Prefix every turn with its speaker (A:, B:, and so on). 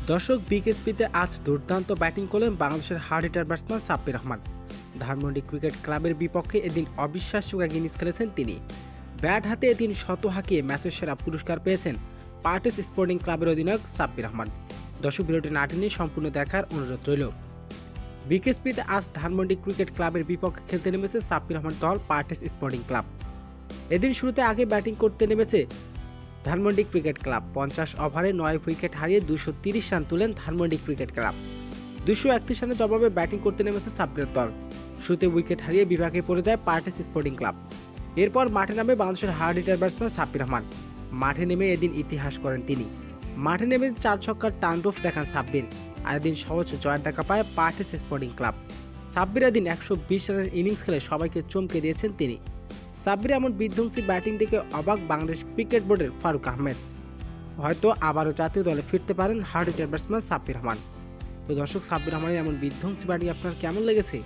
A: দর্শক বিকেএসপিতে আজ দুর্দান্ত ব্যাটিং করলেন বাংলাদেশের hard hitter batsman Sabbir Rahman. Dhanmondi cricket ক্লাবের বিপক্ষে এদিন অবিশ্বাস্য এক ইনিংস খেলেছেন তিনি। ব্যাট হাতে এদিন শত হাঁকিয়ে ম্যাচের সেরা পুরস্কার পেয়েছেন পার্টিস স্পোর্টিং ক্লাবের অধিনায়ক সাব্বির রহমান। দর্শক ভিডিওটি না টেনে সম্পূর্ণ দেখার অনুরোধ রইল। বিকেএসপিতে আজ ধানমন্ডি ক্রিকেট ক্লাবের বিপক্ষে খেলতে নেমেছে সাব্বির রহমান দল পার্টিস স্পোর্টিং ক্লাব। এদিন শুরুতে আগে ব্যাটিং করতে নেমেছে ধানমন্ডি ক্রিকেট ক্লাব। 50 ওভারে 9 উইকেট হারিয়ে 230 রান তুলেন ধানমন্ডি ক্রিকেট ক্লাব। 231 রানের জবাবে ব্যাটিং করতে নেমেছে সাব্বিরের দল। শুরুতে উইকেট হারিয়ে বিভাগে পড়ে যায় পার্টিস স্পোর্টিং ক্লাব। এরপর মাঠে নামে বাংলাদেশের hard hitter batsman Sabbir Rahman. মাঠে নেমে এদিন ইতিহাস করেন তিনি। মাঠে নেমে 4 ছক্কার টান্ডব দেখান সাব্বির। আর এদিন সহজ জয়ের দেখা পায় পার্টিস স্পোর্টিং ক্লাব। সাব্বির এদিন 120 রানের ইনিংস খেলে সবাইকে চমকে দিয়েছেন তিনি। সাব্বির এমন বিধ্বংসী ব্যাটিং দেখে অবাক বাংলাদেশ ক্রিকেট বোর্ডের ফারুক আহমেদ। হয়তো আবারও জাতীয় দলে ফিরতে পারেন hard hitter batsman Sabbir Rahman. তো দর্শক, সাব্বির রহমানের এমন বিধ্বংসী ব্যাটিং আপনার কেমন লেগেছে?